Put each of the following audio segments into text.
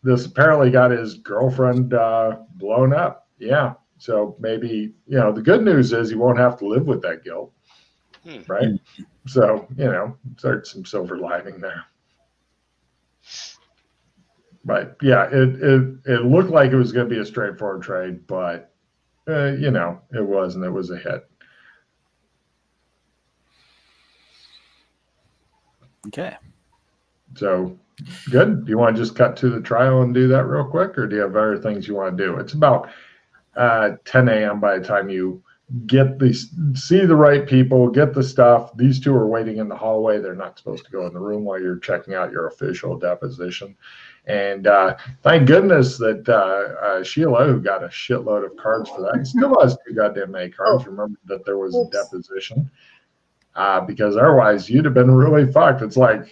This apparently got his girlfriend blown up. Yeah. So maybe, the good news is he won't have to live with that guilt. Right? So, there's some silver lining there. But yeah, it looked like it was going to be a straightforward trade, but, it wasn't. It was a hit. Okay. So, good. Do you want to just cut to the trial and do that real quick, or do you have other things you want to do? It's about 10 a.m. by the time you see the right people, get the stuff. These two are waiting in the hallway. They're not supposed to go in the room while you're checking out your official deposition. And thank goodness that Sheila, who got a shitload of cards for that, and still has too goddamn many cards, remembered that there was a deposition. Because otherwise you'd have been really fucked. It's like,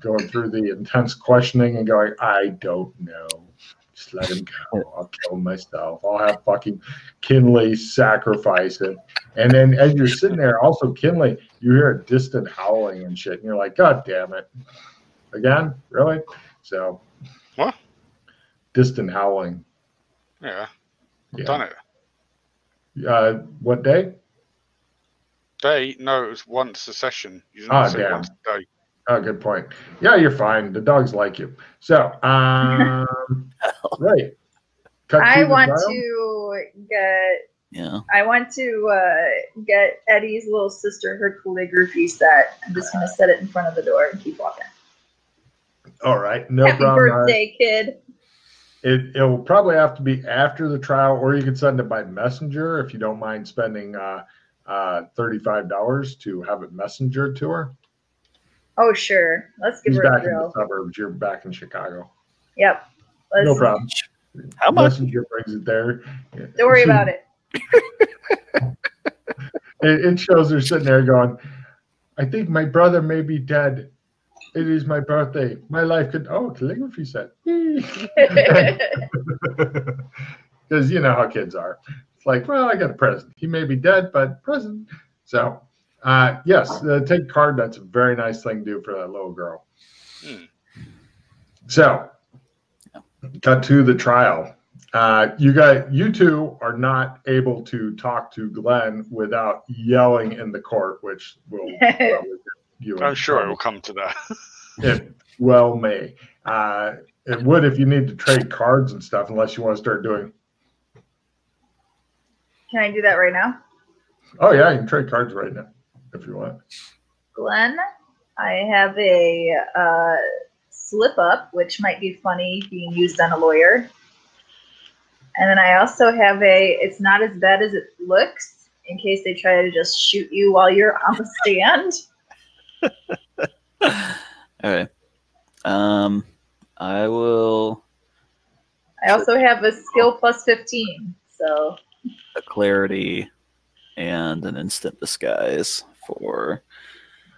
going through the intense questioning and going, I don't know. Just let him go. I'll kill myself. I'll have fucking Kinley sacrifice it. And then as you're sitting there, also Kinley, you hear a distant howling and shit. And you're like, God damn it. Again? Really? So. What? Distant howling. Yeah. I've done it. What day? Day? No, it was once a session. You didn't say once a day. Oh, good point. Yeah, you're fine. The dogs like you. So, right. I want to get Eddie's little sister her calligraphy set. I'm just gonna set it in front of the door and keep walking. All right, no Happy problem. Birthday, kid. It will probably have to be after the trial, or you can send it by messenger if you don't mind spending $35 to have it messengered to her. Oh, sure. Let's give her a back thrill. in the suburbs. You're back in Chicago. Yep. No problem. How much? Messenger brings it there. Don't worry about it. It shows her sitting there going, I think my brother may be dead. It is my birthday. My life could... Oh, calligraphy set. Because you know how kids are. It's like, well, I got a present. He may be dead, but present. So... yes, take a card. That's a very nice thing to do for that little girl. So, cut to the trial. You two are not able to talk to Glenn without yelling in the court, which will probably you. I'm sure it will come to that. It well may. It would if you need to trade cards and stuff, unless you want to start doing. Can I do that right now? Oh yeah, you can trade cards right now. If you want. Glenn, I have a slip up, which might be funny being used on a lawyer. And then I also have it's not as bad as it looks, in case they try to just shoot you while you're on the stand. All right. I will. I also have a skill plus 15, so. A clarity and an instant disguise for.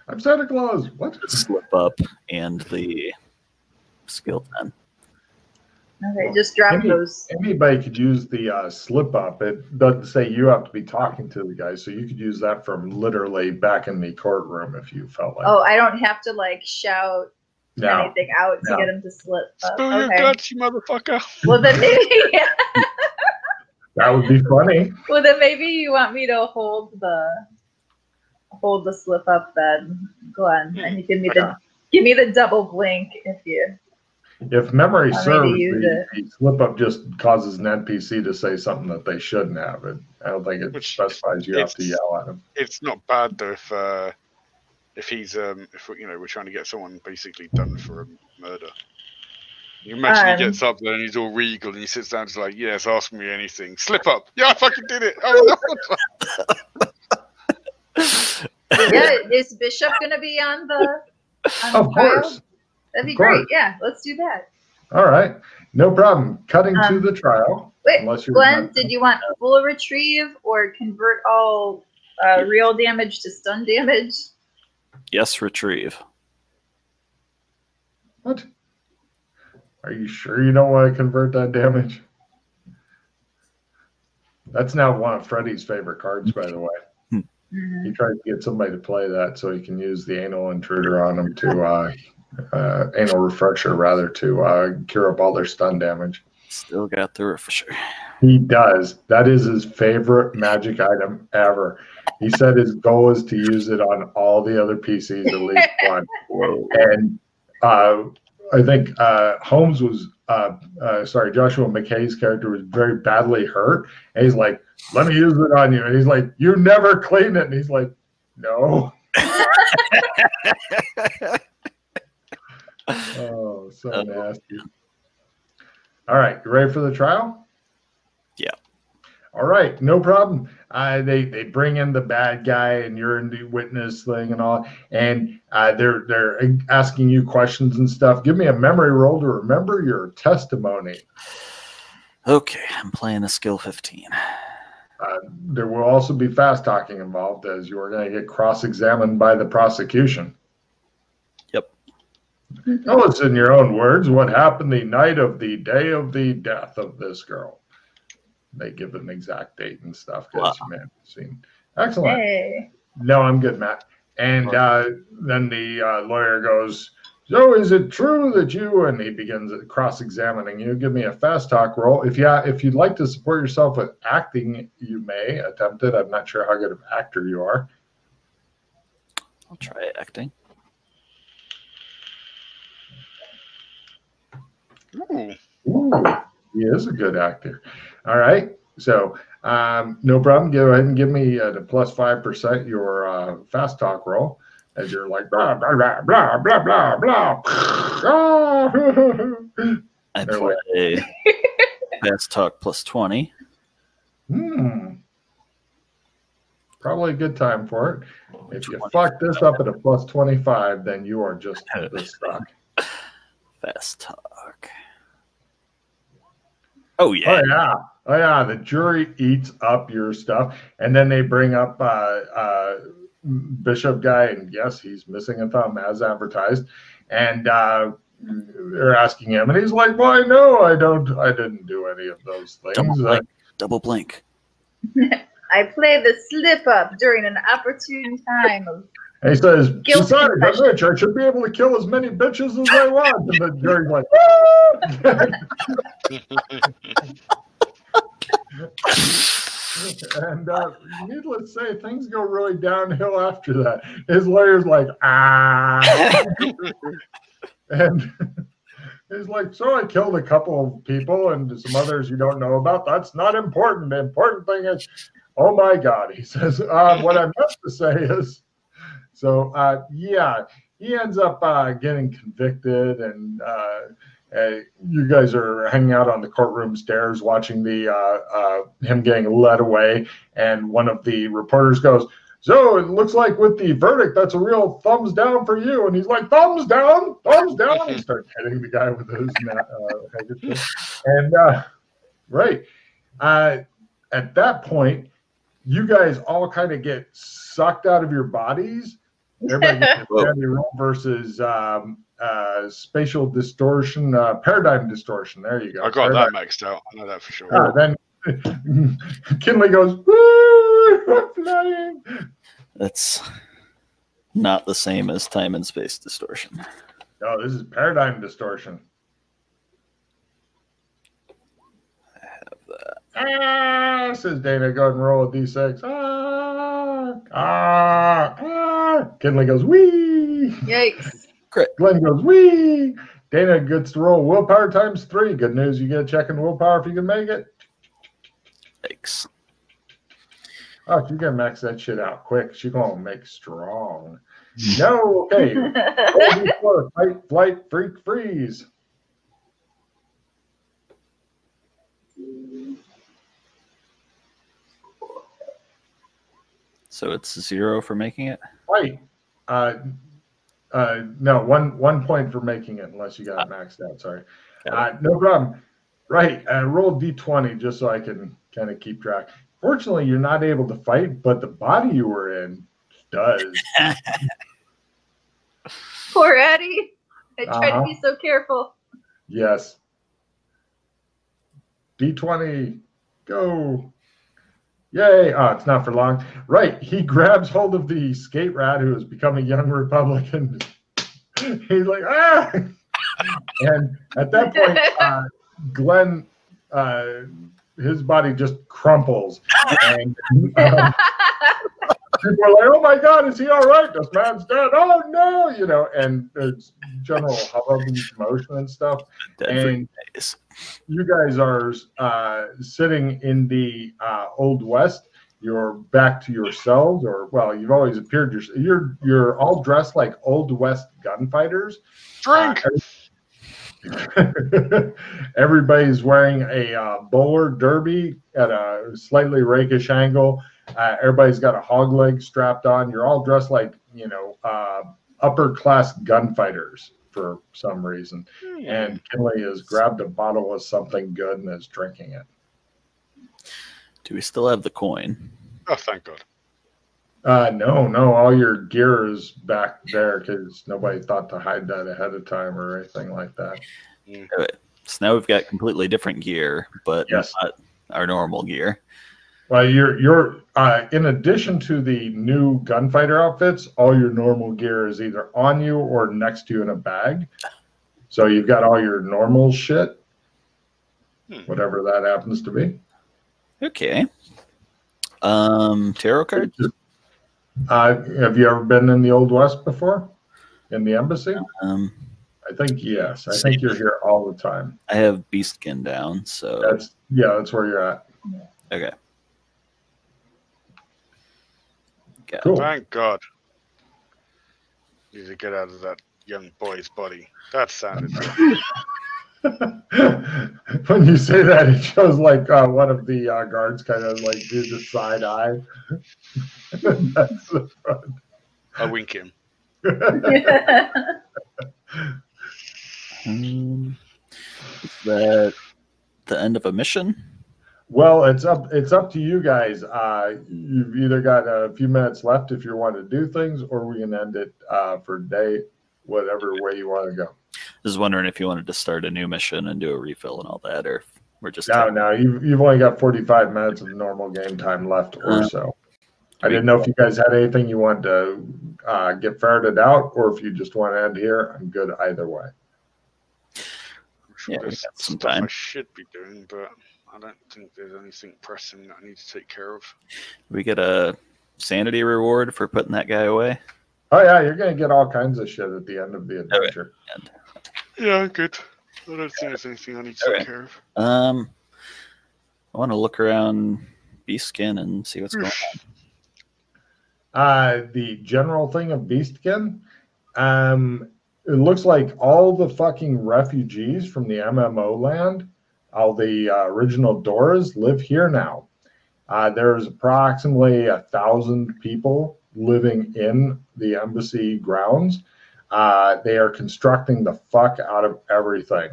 I'm Santa Claus. What? The slip up and the skill 10. Okay, just drop those. Anybody could use the slip up. It doesn't say you have to be talking to the guy, so you could use that from literally back in the courtroom if you felt like. Oh, I don't have to like shout anything out to get him to slip up. Spill your guts, you motherfucker. Well, then maybe. That would be funny. Well, then maybe you want me to hold the slip up then, Glenn, and you give me the double blink if you. If memory serves, the slip up just causes an NPC to say something that they shouldn't have. I don't think it specifies you have to yell at him. It's not bad though if he's if we're trying to get someone basically done for a murder. You imagine he gets up there and he's all regal and he sits down and is like, yes, ask me anything. Slip up. Yeah, I fucking did it. Oh, no. Yeah, is Bishop going to be on the Of trial? course. That'd be great. Yeah, let's do that. All right. No problem. Cutting to the trial. Wait, Glenn, did you want full retrieve or convert all real damage to stun damage? Yes, retrieve. What? Are you sure you don't want to convert that damage? That's now one of Freddy's favorite cards, by the way. He tried to get somebody to play that so he can use the anal intruder on him to anal refresher, rather, to cure up all their stun damage. Still got the refresher. He does. That is his favorite magic item ever. He said his goal is to use it on all the other PCs at least one. Whoa. And I think Holmes was, Joshua McKay's character was very badly hurt. And he's like, let me use it on you. And he's like, you never clean it. And he's like, no. Oh, so nasty. All right, you ready for the trial? Yeah. All right, no problem. They bring in the bad guy, and you're in the witness thing and all, and they're asking you questions and stuff. Give me a memory roll to remember your testimony. Okay, I'm playing a skill 15. There will also be fast talking involved, as you are going to get cross-examined by the prosecution. Yep. Tell us in your own words what happened the night of the day of the death of this girl. They give an exact date and stuff because you may have seen. Excellent. Hey. No, I'm good, Matt. And then the lawyer goes, so is it true that you, and he begins cross-examining you. Give me a fast talk roll. If you'd like to support yourself with acting, you may attempt it. I'm not sure how good of an actor you are. I'll try acting. Ooh. Ooh, he is a good actor. All right. So no problem. Go ahead and give me the plus 5% your fast talk roll as you're like, blah, blah, blah, blah, blah, blah, blah. I play fast talk plus 20. Probably a good time for it. If you fuck this up at a plus 25, then you are just the stuck. Fast talk. Oh, yeah. Oh, yeah. The jury eats up your stuff. And then they bring up Bishop guy, and yes, he's missing a thumb as advertised. And they're asking him, and he's like, well, no, I didn't do any of those things. Double blink. I play the slip up during an opportune time of and he says, guilty besides, I'm confession. rich. I should be able to kill as many bitches as I want. And the jury's like, and needless to say, things go really downhill after that. His lawyer's like, and he's like, so I killed a couple of people and some others you don't know about. That's not important. The important thing is, oh my God, he says, what I meant to say is, so yeah, he ends up getting convicted, and you guys are hanging out on the courtroom stairs watching him getting led away, and one of the reporters goes, so it looks like with the verdict, that's a real thumbs down for you. And he's like, thumbs down, thumbs down. He starts hitting the guy with his handkerchief. And right. At that point, you guys all kind of get sucked out of your bodies. Everybody gets a sanity roll versus spatial distortion, paradigm distortion. There you go. I got paradigm. that maxed out. I know that for sure. Then Kinley goes, woo, I'm flying. That's not the same as time and space distortion. No, this is paradigm distortion. I have that. Says Dana. Go ahead and roll a d6. Kinley goes, wee. Yikes. Glenn goes, wee. Dana gets to roll willpower times 3. Good news, you get a check in willpower if you can make it. Thanks. Oh, you gotta max that shit out quick. She's gonna make strong. No, okay. Fight, flight, freak, freeze. So it's 0 for making it? Fight. No, one point for making it, unless you got it maxed out. Sorry. No problem. Right. Roll d20 just so I can kind of keep track. Fortunately, you're not able to fight, but the body you were in does. Poor Eddie. I tried to be so careful. Yes. D20. Go. Yay. Oh, it's not for long. Right. He grabs hold of the skate rat who has become a young Republican. He's like, ah! And at that point, Glenn, his body just crumples. And people are like, oh my God, is he all right? This man's dead. Oh no, and there's general hubbub and commotion and stuff. And you guys are sitting in the Old West. You're back to yourselves, or well, you've always appeared. You're all dressed like Old West gunfighters. Drink. Everybody's wearing a bowler derby at a slightly rakish angle. Everybody's got a hog leg strapped on. You're all dressed like upper class gunfighters for some reason. And Kinley has grabbed a bottle of something good and is drinking it. Do we still have the coin? Oh, thank God. No. All your gear is back there because nobody thought to hide that ahead of time or anything like that. Okay. So now we've got completely different gear, but yes, not our normal gear. Well, you're in addition to the new gunfighter outfits, all your normal gear is either on you or next to you in a bag. So you've got all your normal shit, whatever that happens to be. Okay. Tarot cards? Have you ever been in the Old West before? In the embassy? I think yes. I think you're here all the time. I have Beastkin down, so that's where you're at. Okay. Cool. Thank God. Need to get out of that young boy's body. That sounded When you say that, it shows like one of the guards kind of like do the side eye. That's the fun. I wink him. Is that the end of a mission? Well, it's up to you guys. You've either got a few minutes left if you want to do things, or we can end it for day, whatever way you want to go. I was wondering if you wanted to start a new mission and do a refill and all that, or if we're just no. You've only got 45 minutes of normal game time left or so. I didn't know if you guys had anything you wanted to get ferreted out, or if you just want to end here. I'm good either way. I'm sure Yeah, we there's got some stuff time. I should be doing, but I don't think there's anything pressing that I need to take care of. We get a sanity reward for putting that guy away. Oh yeah, you're gonna get all kinds of shit at the end of the adventure. Okay. Yeah, good. I don't think there's anything I need to take care of. I want to look around Beastkin and see what's going on. The general thing of Beastkin, it looks like all the fucking refugees from the MMO land, all the original Doras, live here now. There's approximately 1,000 people living in the embassy grounds. They are constructing the fuck out of everything.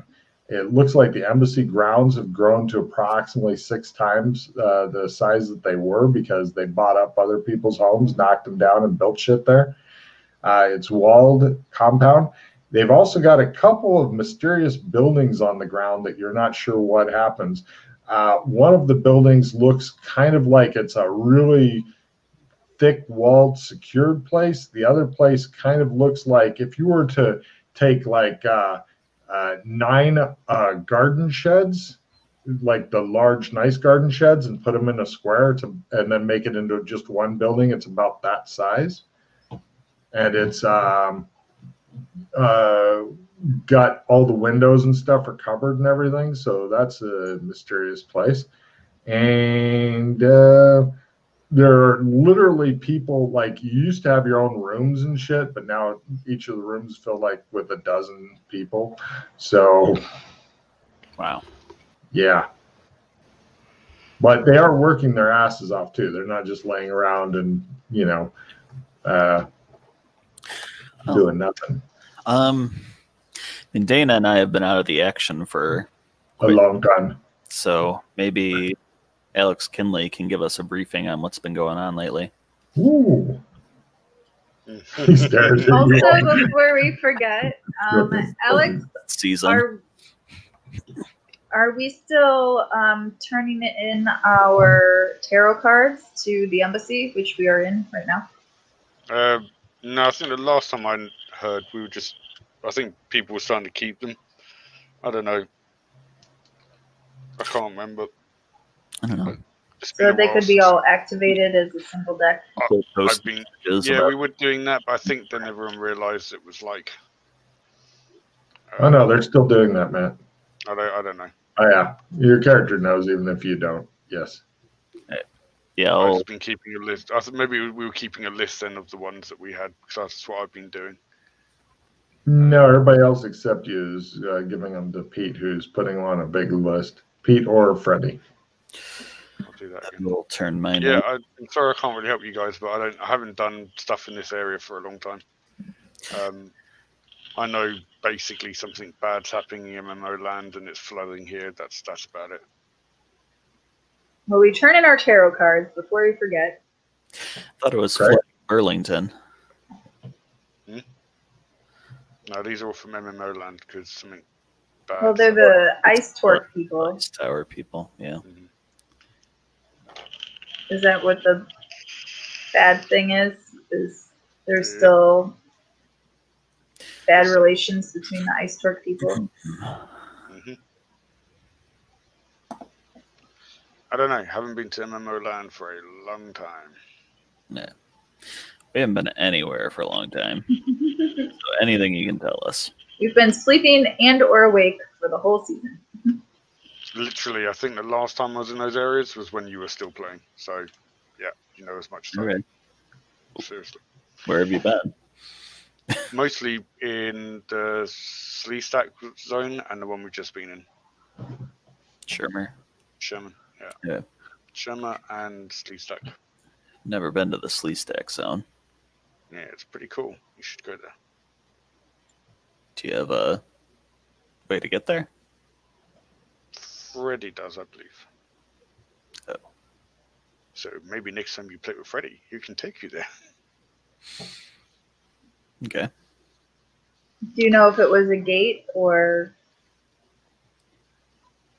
It looks like the embassy grounds have grown to approximately 6 times the size that they were because they bought up other people's homes, knocked them down, and built shit there. It's walled compound. They've also got a couple of mysterious buildings on the ground that you're not sure what happens. One of the buildings looks kind of like it's a really thick-walled, secured place. The other place kind of looks like if you were to take like 9 garden sheds, like the large, nice garden sheds, and put them in a square and then make it into just one building. It's about that size. And it's got all the windows and stuff are covered and everything. So that's a mysterious place. And there are literally people, like, you used to have your own rooms and shit, but now each of the rooms fill like with 12 people. So, Wow. Yeah. But they are working their asses off too. They're not just laying around and, doing nothing. And Dana and I have been out of the action for a long time. So maybe Alex Kinley can give us a briefing on what's been going on lately. Ooh. Also, before we forget, Alex, are we still turning in our tarot cards to the embassy, which we are in right now? No, I think the last time I heard, we were just I think people were starting to keep them. I don't know. I can't remember. I don't know. So they could be all activated as a single deck. I've been, yeah, we were doing that, but I think then everyone realised it was like. Oh no, they're still doing that, Matt. I don't know. Oh yeah, your character knows even if you don't. Yes. Yeah, I've just been keeping a list. I thought maybe we were keeping a list then of the ones that we had, because that's what I've been doing. No, everybody else except you is giving them to Pete, who's putting on a big list. Pete or Freddie. I'll do that again. We'll turn mine. Yeah, I'm sorry I can't really help you guys, but I haven't done stuff in this area for a long time. I know basically something bad's happening in MMO land and it's flooding here. That's about it. Well, we turn in our tarot cards before we forget. I thought it was flooding Burlington. No, these are all from MMO land because something bad. Well, they're the Ice Torque people. Ice Tower people, yeah. Mm-hmm. Is that what the bad thing is? Is there's still bad relations between the Ice Torque people? Mm-hmm. I don't know. Haven't been to MMO land for a long time. No. We haven't been anywhere for a long time. So anything you can tell us. We've been sleeping and or awake for the whole season. Literally, I think the last time I was in those areas was when you were still playing. So, yeah, you know as much as I do. Seriously. Where have you been? Mostly in the Sleestack zone and the one we've just been in. Sherman, yeah. Sherman and Sleestack. Never been to the Sleestack zone. Yeah, it's pretty cool. You should go there. Do you have a way to get there? Freddy does, I believe. Oh. So maybe next time you play with Freddy, he can take you there. Okay. Do you know if it was a gate or?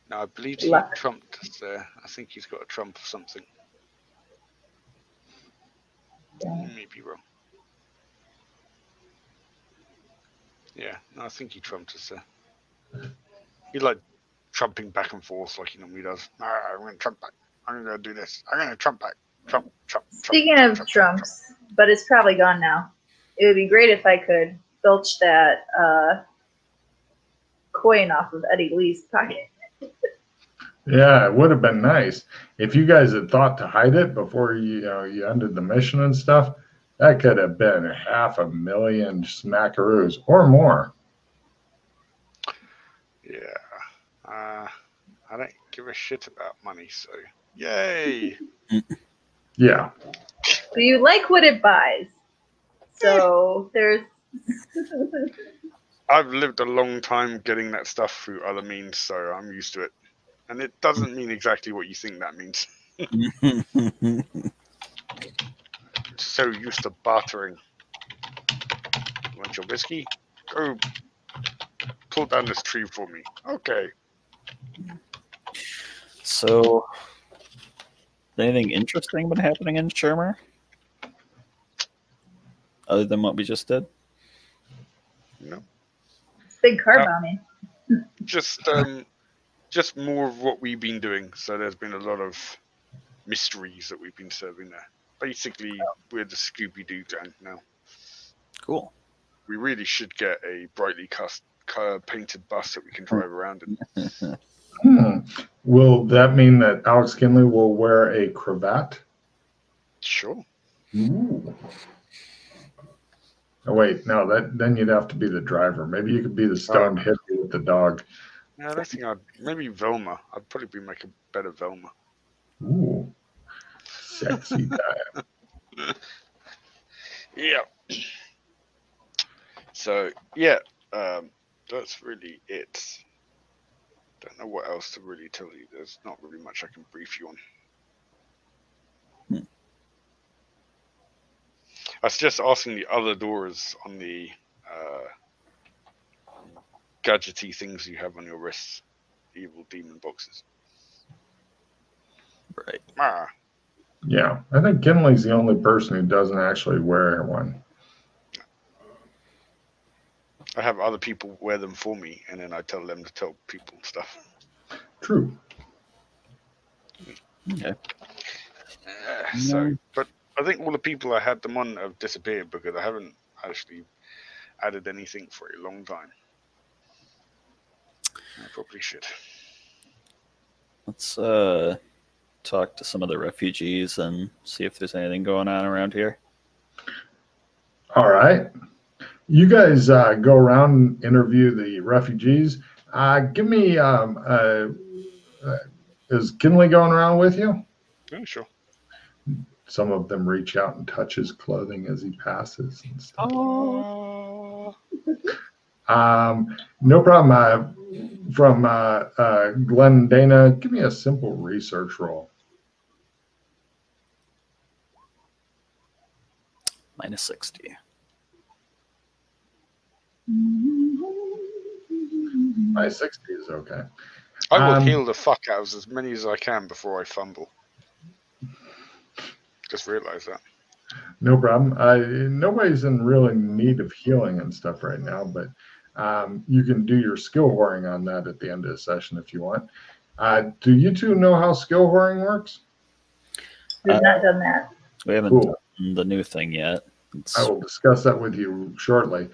No, I believe he trumped us there. I think he's got a trump or something. Maybe wrong. Yeah, no, I think he trumped us there. He like trumping back and forth like he normally does. I'm going to trump back. I'm going to do this. I'm going to trump back. Trump. Speaking of trumps, but it's probably gone now. It would be great if I could filch that coin off of Eddie Lee's pocket. Yeah, it would have been nice if you guys had thought to hide it before you ended the mission and stuff. That could have been 500,000 smackaroos or more. Yeah, I don't give a shit about money, so yay! Yeah. But you like what it buys, so there's. I've lived a long time getting that stuff through other means, so I'm used to it. And it doesn't mean exactly what you think that means. So used to bartering. You want your whiskey? Go pull down this tree for me. Okay. So, anything interesting been happening in Shermer? Other than what we just did? No. Big car bombing. Just more of what we've been doing. So there's been a lot of mysteries that we've been serving there. Basically, we're the Scooby-Doo gang now. Cool. We really should get a brightly painted bus that we can drive around in. Will that mean that Alex Kinley will wear a cravat? Sure. Ooh. Oh, wait, no, then you'd have to be the driver. Maybe you could be the stoned hippie with the dog. No, I don't think maybe Velma. I'd probably make a better Velma. Ooh. Sexy guy. Yeah. So, yeah, that's really it. Don't know what else to really tell you. There's not really much I can brief you on. I was just asking the other doors on the gadgety things you have on your wrists, evil demon boxes. Right. Yeah, I think Kinley's the only person who doesn't actually wear one. I have other people wear them for me, and then I tell them to tell people stuff. True. Okay. So, but I think all the people I had them on have disappeared because I haven't actually added anything for a long time. I probably should. Let's talk to some of the refugees and see if there's anything going on around here. All right. You guys go around and interview the refugees. Give me, is Kinley going around with you? Yeah, sure. Some of them reach out and touch his clothing as he passes and stuff. Oh. No problem. From Glenn and Dana, give me a simple research roll. Minus 60. My 60 is okay. I will heal the fuck out of as many as I can before I fumble. Just realized that. No problem. Nobody's in really need of healing and stuff right now, but you can do your skill whoring on that at the end of the session if you want. Do you two know how skill whoring works? We've not done that. We haven't done the new thing yet. I will discuss that with you shortly.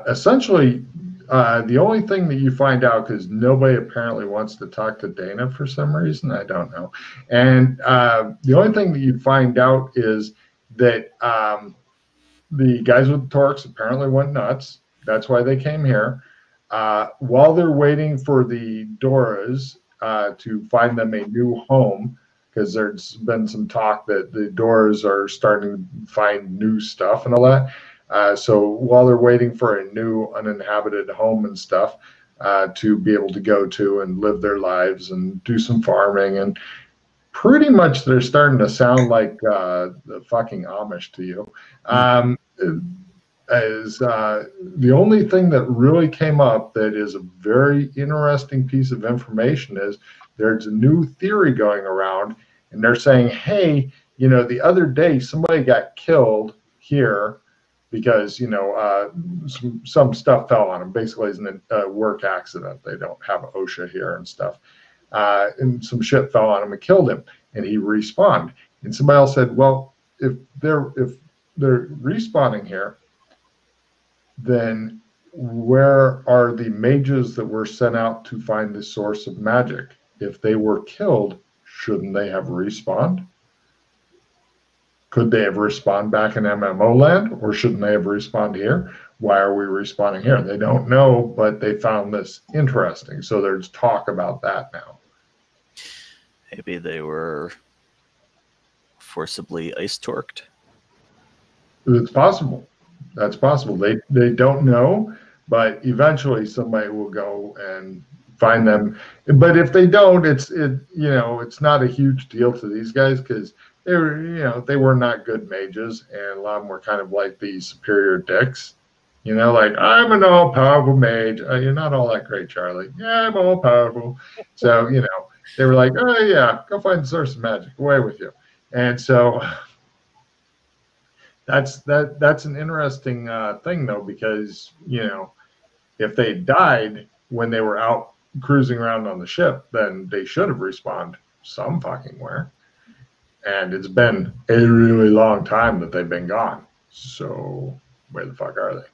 Essentially, the only thing that you find out, because nobody apparently wants to talk to Dana for some reason, I don't know. And the only thing that you find out is that the guys with the Torques apparently went nuts. That's why they came here. While they're waiting for the Doras to find them a new home, because there's been some talk that the Doras are starting to find new stuff and all that. So while they're waiting for a new uninhabited home and stuff to be able to go to and live their lives and do some farming, and pretty much they're starting to sound like the fucking Amish to you. The only thing that really came up that is a very interesting piece of information is there's a new theory going around, and they're saying, hey, the other day somebody got killed here because, some stuff fell on them. Basically, it's a work accident. They don't have OSHA here and stuff. And some shit fell on him and killed him, and he respawned. And somebody else said, well, if they're respawning here, then where are the mages that were sent out to find the source of magic? If they were killed, shouldn't they have respawned? Could they have respawned back in MMO land, or shouldn't they have respawned here? Why are we respawning here? They don't know, but they found this interesting. So there's talk about that now. Maybe they were forcibly ice torqued. It's possible. That's possible. They don't know, but eventually somebody will go and find them. But if they don't, it's not a huge deal to these guys, because they were not good mages, and a lot of them were kind of like the superior dicks. Like, I'm an all-powerful mage. You're not all that great, Charlie. Yeah, I'm all-powerful. So, they were like, oh, yeah, go find the source of magic. Away with you. And so that's an interesting thing, though, because, if they died when they were out cruising around on the ship, then they should have respawned some fucking where. And it's been a really long time that they've been gone. So where the fuck are they?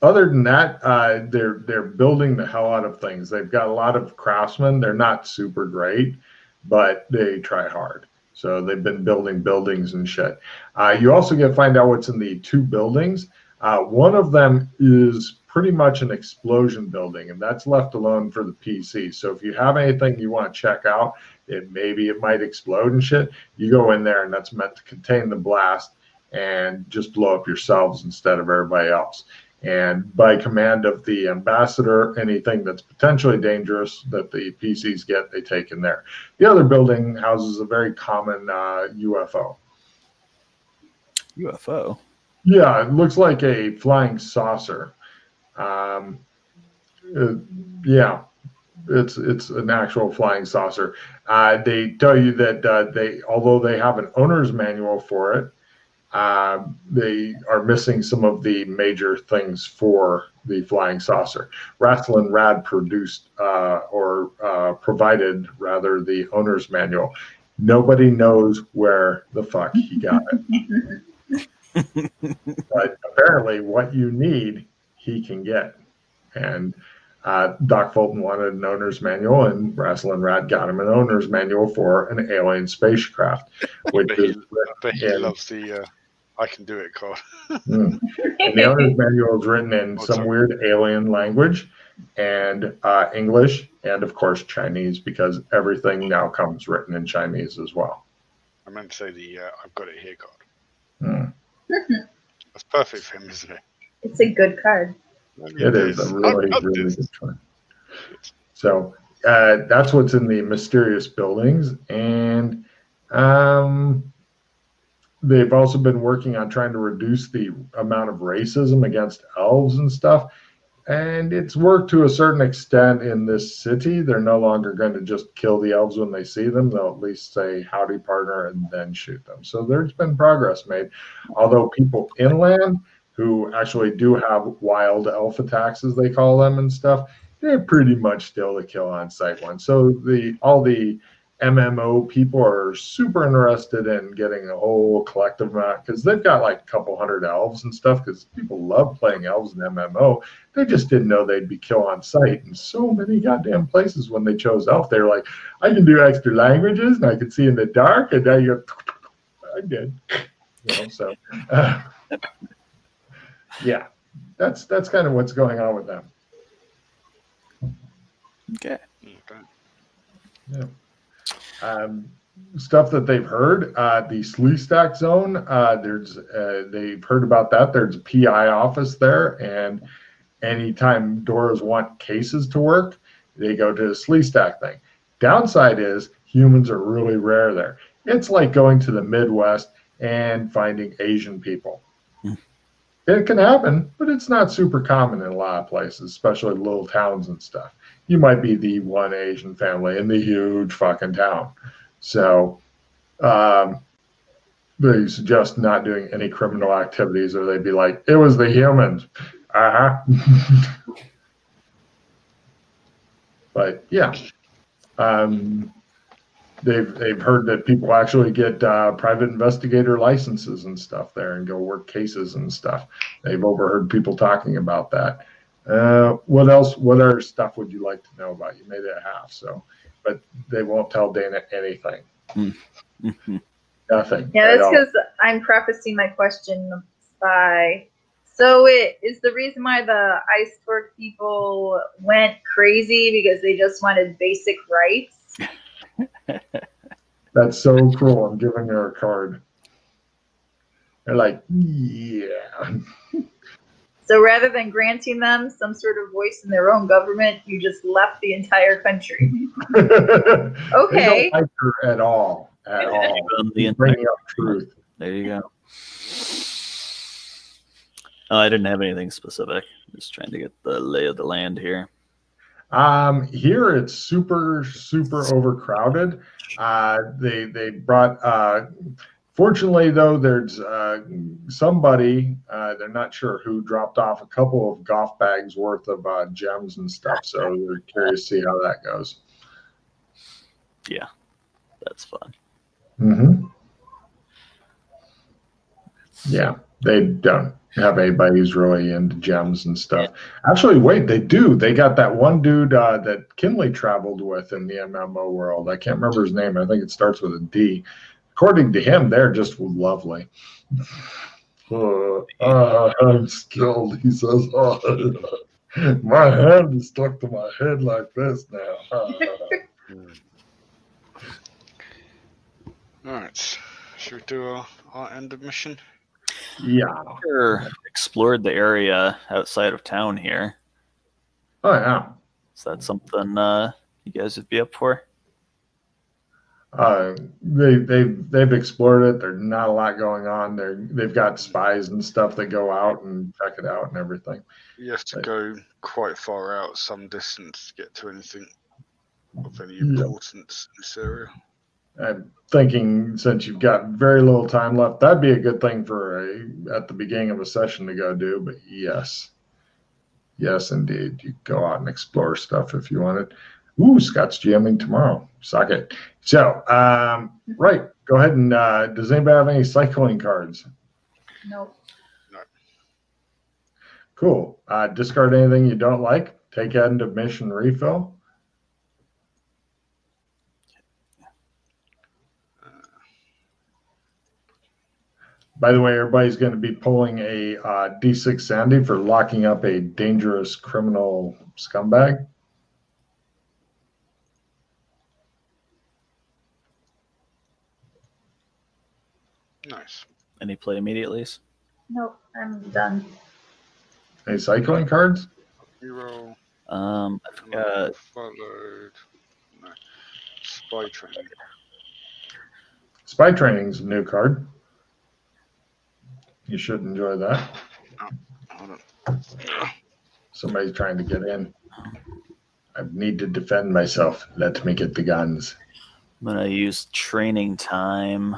Other than that, they're building the hell out of things. They've got a lot of craftsmen. They're not super great, but they try hard. So they've been building buildings and shit. You also find out what's in the two buildings. One of them is pretty much an explosion building, and that's left alone for the PC. So if you have anything you want to check out, maybe it might explode and shit, you go in there, and that's meant to contain the blast and just blow up yourselves instead of everybody else. And by command of the ambassador, anything that's potentially dangerous that the PCs get, they take in there. The other building houses a very common UFO. UFO? Yeah, it looks like a flying saucer. It's an actual flying saucer. They tell you that although they have an owner's manual for it, they are missing some of the major things for the flying saucer. Rasslin Rad produced provided rather the owner's manual. Nobody knows where the fuck he got it. But apparently what you need, he can get. And Doc Fulton wanted an owner's manual, and Rasslin Rad got him an owner's manual for an alien spacecraft. Which I bet he loves the I can do it card. And the owner's manual is written in some weird alien language and English and, of course, Chinese, because everything now comes written in Chinese as well. I meant to say the I've got it here card. Mm. That's perfect for him, isn't it? It's a good card. It is a really, really good card. So that's what's in the mysterious buildings. And they've also been working on trying to reduce the amount of racism against elves and stuff. And it's worked to a certain extent in this city. They're no longer going to just kill the elves when they see them. They'll at least say, howdy, partner, and then shoot them. So there's been progress made. Although people inland who actually do have wild elf attacks, as they call them and stuff, they're pretty much still the kill on sight ones. So all the MMO people are super interested in getting a whole collective amount, because they've got like a couple hundred elves and stuff, because people love playing elves in MMO. They just didn't know they'd be kill on sight in so many goddamn places. When they chose elf, they were like, I can do extra languages and I can see in the dark, and now you go, I did. So yeah, that's kind of what's going on with them. Okay. Yeah. Stuff that they've heard, the Sleestack Zone, they've heard about that. There's a PI office there, and anytime Doras want cases to work, they go to the Sleestack thing. Downside is humans are really rare there. It's like going to the Midwest and finding Asian people. It can happen, but it's not super common in a lot of places, especially little towns and stuff. You might be the one Asian family in the huge fucking town. So they suggest not doing any criminal activities, or they'd be like, it was the humans. But yeah, they've heard that people actually get private investigator licenses and stuff there and go work cases and stuff. They've overheard people talking about that. What else? What other stuff would you like to know about? You made it a half, so, but they won't tell Dana anything. Mm-hmm. Nothing. Yeah, that's because I'm prefacing my question by. So is the reason why the Ice Torque people went crazy because they just wanted basic rights? That's so cruel. I'm giving her a card. They're like, yeah. So rather than granting them some sort of voice in their own government, you just left the entire country. Okay. They don't like her at all. At all. Bringing up truth. There you go. Oh, I didn't have anything specific. Just trying to get the lay of the land here. Here it's super overcrowded. They brought. Fortunately, though, there's somebody, they're not sure who, dropped off a couple of golf bags worth of gems and stuff. So they're curious to see how that goes. Yeah, that's fun. Mm-hmm. Yeah, they don't have anybody who's really into gems and stuff. Yeah. Actually, wait, they do. They got that one dude that Kinley traveled with in the MMO world. I can't remember his name. I think it starts with a D. According to him, they're just lovely. I'm skilled, he says. My hand is stuck to my head like this now. All right. Should we do our end of mission? Yeah. Sure. Explored the area outside of town here. Oh, yeah. Is that something you guys would be up for? They've explored it. There's not a lot going on. They've got spies and stuff that go out and check it out and everything. You have to go quite far out, some distance, to get to anything of any importance in this area. I'm thinking since you've got very little time left, that'd be a good thing for at the beginning of a session to go do. But yes, indeed, you go out and explore stuff if you wanted. Ooh, Scott's GMing tomorrow. Suck it. So, right, go ahead and does anybody have any cycling cards? Nope. No. Cool. Discard anything you don't like. Take end of mission refill. By the way, everybody's going to be pulling a D6 Sandy for locking up a dangerous criminal scumbag. Nice. Any play immediately? Nope, I'm done. Any cycling cards? Hero. I forgot. Followed. No. Spy training. Spy training's a new card. You should enjoy that. Oh, hold on. Somebody's trying to get in. I need to defend myself. Let me get the guns. I'm gonna use training time.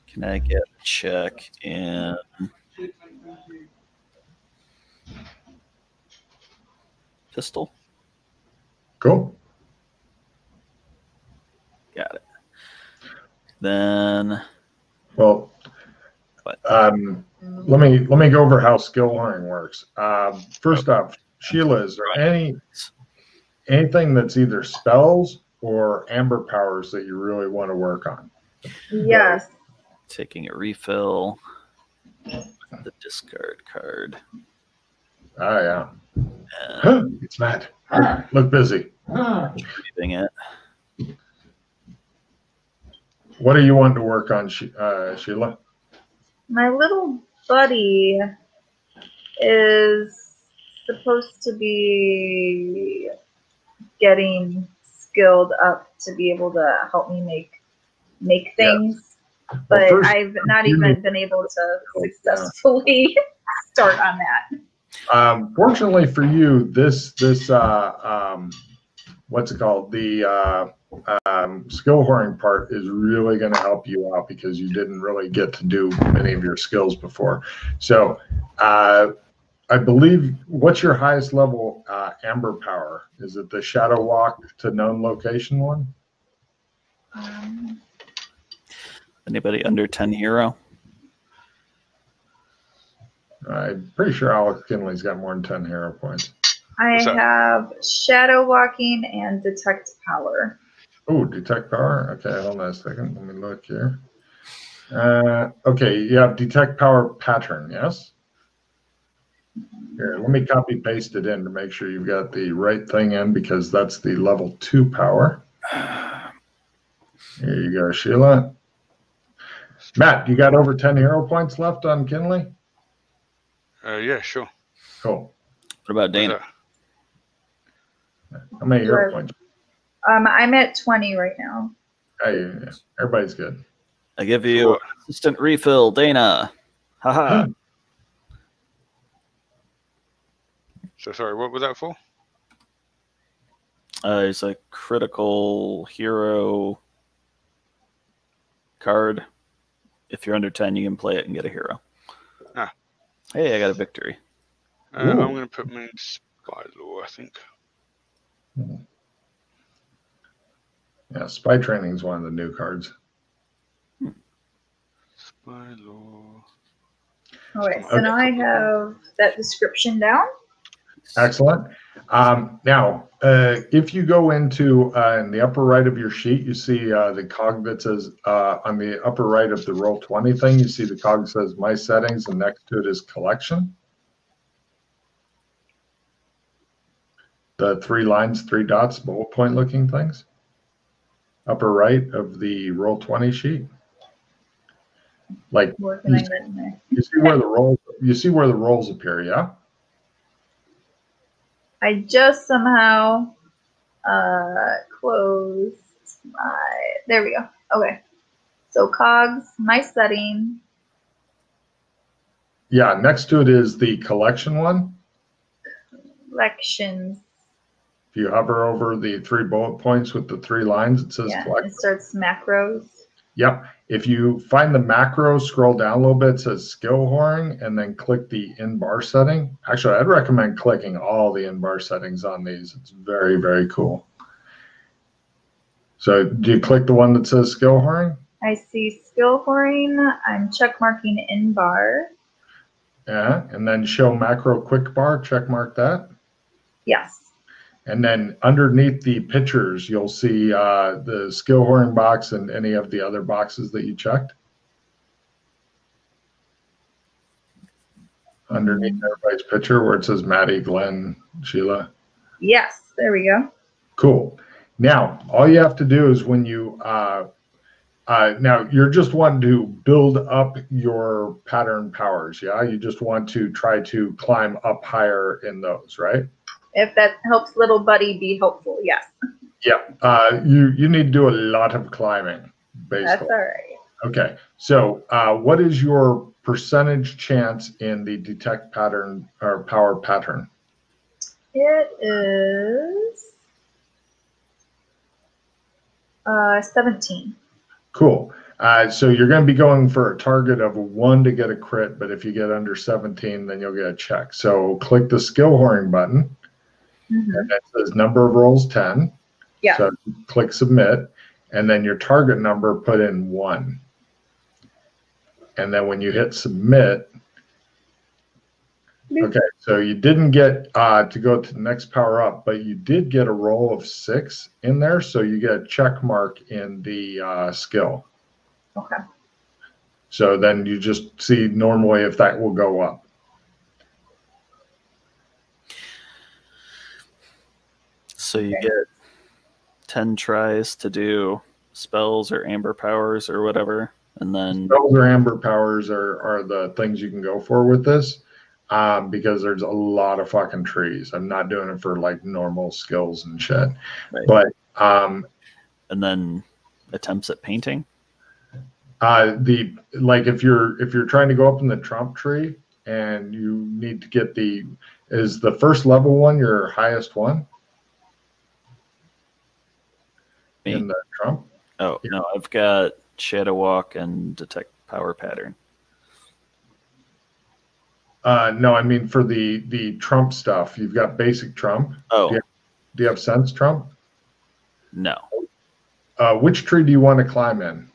Can I get a check in pistol? Cool. Got it. Then, Well, what? let me go over how skill horning works. First off, Sheila, is there anything that's either spells or amber powers that you really want to work on? Yes. Taking a refill. The discard card. Oh yeah. And It's Matt. Look busy. leaving it. What do you want to work on, Sheila? My little buddy is supposed to be getting skilled up to be able to help me make things, but Well, first, I've not even been able to successfully start on that. Fortunately for you, this what's it called? The skill horning part is really going to help you out because you didn't really get to do many of your skills before. So I believe, what's your highest level amber power? Is it the shadow walk to known location one? Anybody under 10 hero? I'm pretty sure Alex Kinley's got more than 10 hero points. I have shadow walking and detect power. Oh, detect power. Okay, hold on a second. Let me look here. Okay, you have detect power pattern, yes? Here, let me copy paste it in to make sure you've got the right thing in because that's the level 2 power. Here you go, Sheila. Matt, you got over 10 hero points left on Kinley? Yeah, sure. Cool. What about Dana? How many hero points? I'm at 20 right now. Hey, everybody's good. I give you instant refill, Dana. Haha. So sorry, what was that for? It's a critical hero card. If you're under 10, you can play it and get a hero. Ah. Hey, I got a victory. I'm going to put me in Spy Law, I think. Yeah, spy training is one of the new cards. Spy Law. All right, so now I have that description down. Excellent. Now, if you go into in the upper right of your sheet, you see the cog that says on the upper right of the Roll20 thing, you see the cog says My Settings, and next to it is Collection. The 3 lines, 3 dots, bullet point looking things. Upper right of the Roll20 sheet. Like you see where the rolls. You see where the rolls appear, yeah. I just somehow closed my. There we go. Okay. So cogs, my setting. Yeah, next to it is the collection one. Collections. If you hover over the 3 bullet points with the 3 lines, it says collect. It starts macros. Yep. If you find the macro, scroll down a little bit, it says skill whoring, and then click the in-bar setting. Actually, I'd recommend clicking all the in-bar settings on these. It's very, very cool. So do you click the one that says skill whoring? I see skill whoring. I'm check marking in-bar. Yeah, and then show macro quick bar, check mark that. Yes. And then underneath the pictures, you'll see the skill whoring box and any of the other boxes that you checked. Underneath everybody's picture where it says Maddie, Glenn, Sheila. Yes, there we go. Cool. Now, all you have to do is when you, now you're just wanting to build up your pattern powers, yeah? You just want to try to climb up higher in those, right? If that helps little buddy be hopeful, yes. Yeah, you need to do a lot of climbing, basically. That's all right. Okay, so what is your percentage chance in the detect pattern or power pattern? It is 17. Cool. So you're going to be going for a target of 1 to get a crit, but if you get under 17, then you'll get a check. So click the skill whoring button. And that says number of rolls 10. Yeah. So click submit, and then your target number put in 1. And then when you hit submit, okay, so you didn't get to go to the next power up, but you did get a roll of 6 in there, so you get a check mark in the skill. Okay. So then you just see normally if that will go up. So you get 10 tries to do spells or amber powers or whatever, and then spells or amber powers are the things you can go for with this, because there's a lot of fucking trees. I'm not doing it for like normal skills and shit, right. But and then attempts at painting. If you're trying to go up in the trump tree and you need to get is the first level one your highest one? Me? In the trump? Oh, yeah. No, I've got Shadow Walk and Detect Power Pattern. No, I mean for the trump stuff, you've got basic trump. Oh. Do you have sense trump? No. Which tree do you want to climb in?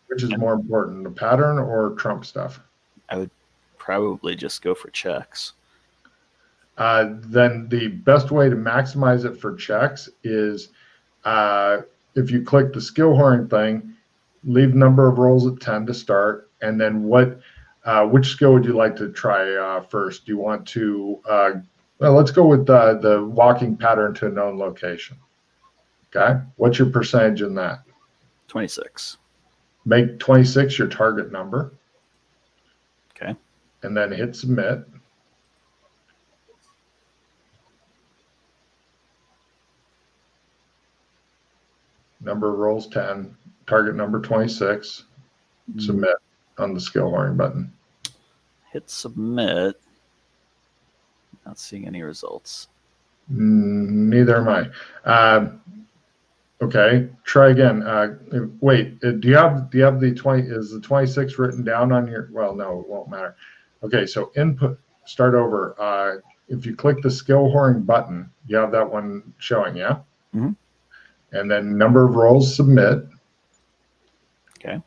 Which is more important, the pattern or trump stuff? I would probably just go for checks. Then the best way to maximize it for checks is if you click the skill whoring thing, leave number of rolls at 10 to start, and then which skill would you like to try first? Do you want to, well, let's go with the walking pattern to a known location. Okay, what's your percentage in that? 26. Make 26 your target number. Okay. And then hit submit. Number of rolls 10, target number 26. Submit on the skill whoring button. Hit submit. Not seeing any results. Neither am I. Okay, try again. Wait, do you have the 20? Is the 26 written down on your? Well, no, it won't matter. Okay, so input. Start over. If you click the skill whoring button, you have that one showing, yeah. Mm-hmm. And then number of rolls, submit. Okay.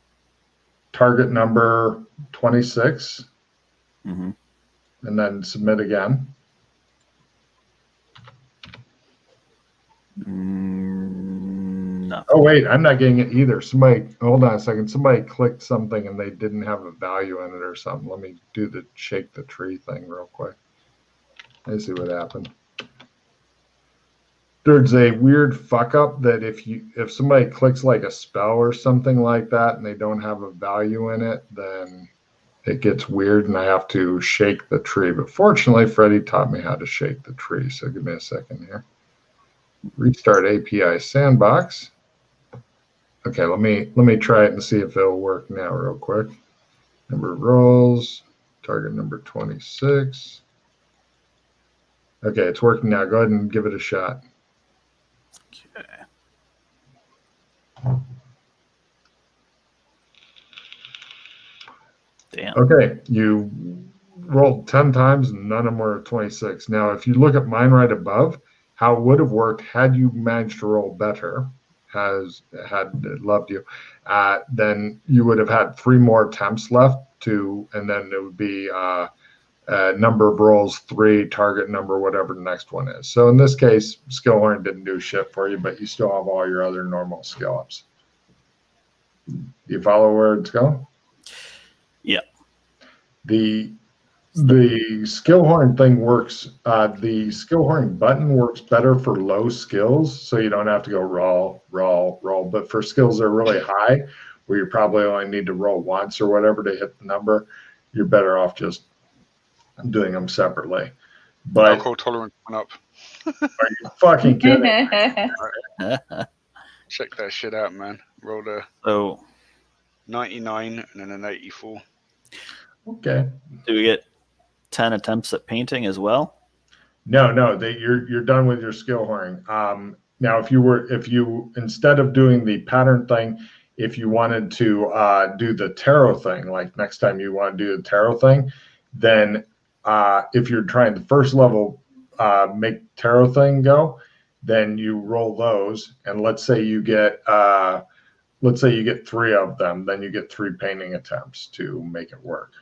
Target number 26. Mm-hmm. And then submit again. Nothing. Oh wait, I'm not getting it either. Somebody, hold on a second. Somebody clicked something and they didn't have a value in it or something. Let me do the shake the tree thing real quick. Let's see what happened. There's a weird fuck up that if somebody clicks like a spell or something like that and they don't have a value in it, then it gets weird and I have to shake the tree. But fortunately, Freddie taught me how to shake the tree. So give me a second here. Restart API Sandbox. Okay, let me try it and see if it'll work now real quick. Number of rolls, target number 26. Okay, it's working now. Go ahead and give it a shot. Okay. Damn. Okay, you rolled 10 times and none of them were 26. Now, if you look at mine right above, how it would have worked had you managed to roll better, had loved you, then you would have had 3 more attempts left and then it would be number of rolls 3, target number, whatever the next one is. So in this case, skill horn didn't do shit for you, but you still have all your other normal skill ups. Do you follow where it's going? Yeah. The skill horn thing works. The skill horn button works better for low skills, so you don't have to go roll. But for skills that are really high, where you probably only need to roll once or whatever to hit the number, you're better off just doing them separately. But alcohol tolerance went up. Are you fucking kidding? Check that shit out, man. Rolled a 99 and then an 84. Okay. Do we get 10 attempts at painting as well? No. You're done with your skill horn. Now, if you instead of doing the pattern thing, if you wanted to do the tarot thing, like next time you want to do the tarot thing, then if you're trying the first level make tarot thing go, then you roll those, and let's say you get 3 of them, then you get 3 painting attempts to make it work.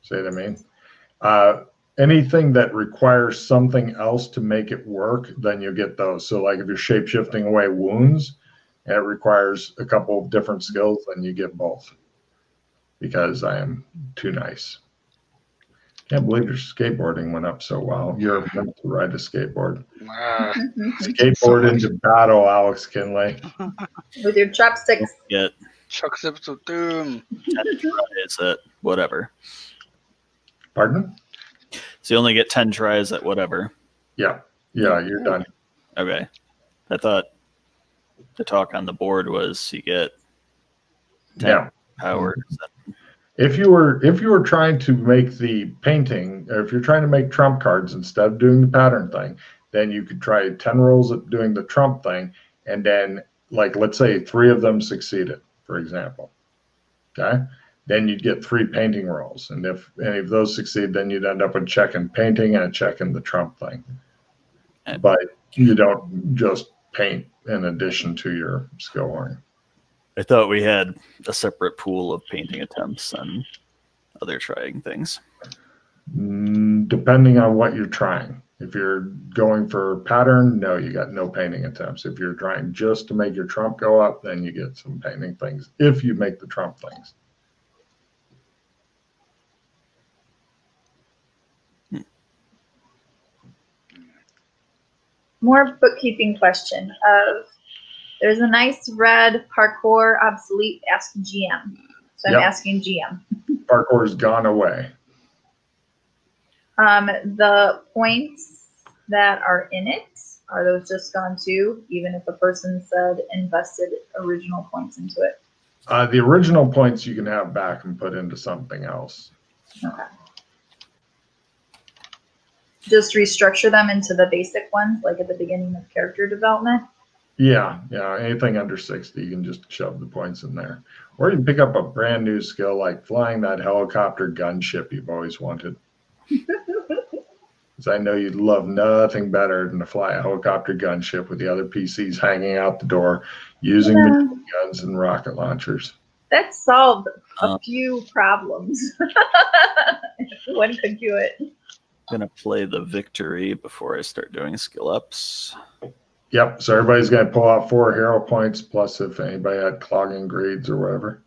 See what I mean? Anything that requires something else to make it work, then you get those. So like if you're shape-shifting away wounds and it requires a couple of different skills, then you get both. Because I am too nice. Can't believe your skateboarding went up so well. You're meant to ride a skateboard. Skateboard into battle, Alex Kinley. With your chopsticks. Get Chopsticks of doom. tries at whatever. Pardon? So you only get 10 tries at whatever. Yeah, you're done. Okay. I thought the talk on the board was you get 10 powers. If you were trying to make the painting, or if you're trying to make trump cards instead of doing the pattern thing, then you could try 10 rolls at doing the trump thing, and then, like, let's say 3 of them succeeded, for example. Okay? Then you'd get 3 painting rolls. And if any of those succeed, then you'd end up with check in painting and a check in the trump thing. But you don't just paint in addition to your skill horn. I thought we had a separate pool of painting attempts and other trying things. Depending on what you're trying. If you're going for pattern, no, you got no painting attempts. If you're trying just to make your trump go up, then you get some painting things if you make the trump things. More bookkeeping question of there's a nice red parkour obsolete ask GM. So I'm asking GM. Parkour's gone away. The points that are in it, are those just gone too, even if a person said invested original points into it? The original points you can have back and put into something else. Okay. Just restructure them into the basic ones, like at the beginning of character development? Yeah. Anything under 60, you can just shove the points in there. Or you can pick up a brand new skill like flying that helicopter gunship you've always wanted. Because I know you'd love nothing better than to fly a helicopter gunship with the other PCs hanging out the door, using machine guns and rocket launchers. That solved a few problems. One could do it. I'm going to play the victory before I start doing skill ups. Yep, so everybody's going to pull out 4 hero points, plus if anybody had clogging greeds or whatever.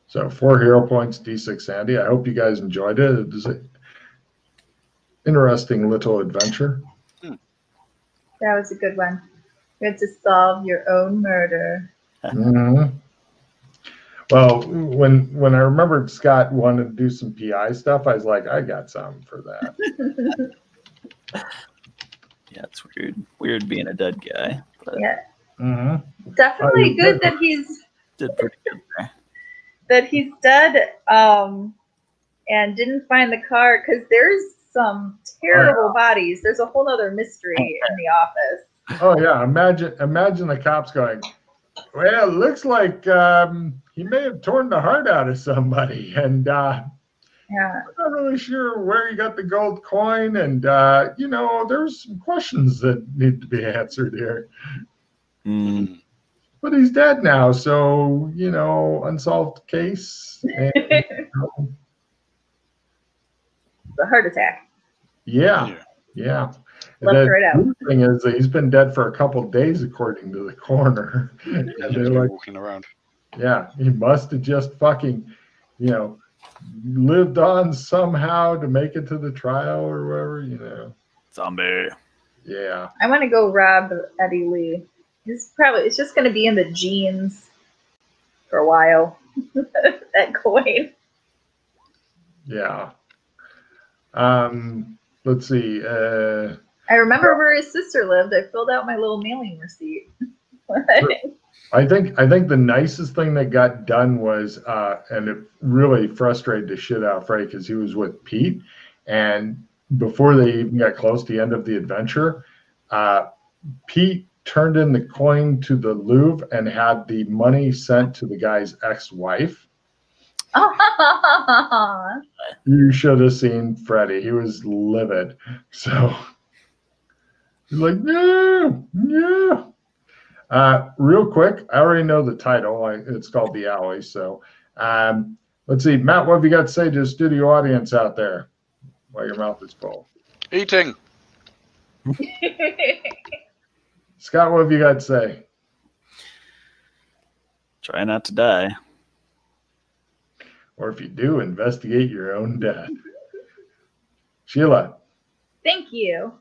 So 4 hero points, D6 Sandy. I hope you guys enjoyed it. It was an interesting little adventure. That was a good one. You had to solve your own murder. Mm-hmm. Well, when I remembered Scott wanted to do some PI stuff, I was like, I got something for that. Yeah, it's weird being a dead guy. But yeah. Definitely good that he's did pretty good there. That he's dead and didn't find the car because there's some terrible bodies. There's a whole other mystery in the office. Oh yeah, imagine the cops going, well, it looks like he may have torn the heart out of somebody, and Yeah. I'm not really sure where he got the gold coin, and you know, there's some questions that need to be answered here. Mm. But he's dead now, so you know, unsolved case. And, The heart attack. yeah. Left The right out. thing is that he's been dead for a couple of days, according to the coroner. And they're like, walking around. yeah, he must have just fucking, you know, lived on somehow to make it to the trial or whatever, you know. Zombie. Yeah. I want to go rob Eddie Lee. It's just going to be in the jeans for a while. That coin. Yeah. Let's see. I remember where his sister lived. I filled out my little mailing receipt. I think the nicest thing that got done was, and it really frustrated the shit out of Frey because he was with Pete, and before they even got close to the end of the adventure, Pete turned in the coin to the Louvre and had the money sent to the guy's ex-wife. You should have seen Freddie. He was livid. So he's like, no. Real quick, I already know the title. It's called The Alley. So let's see. Matt, what have you got to say to the studio audience out there while your mouth is full? Eating. Scott, what have you got to say? Try not to die. Or if you do, investigate your own death. Sheila. Thank you.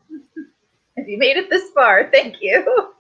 If you made it this far, thank you.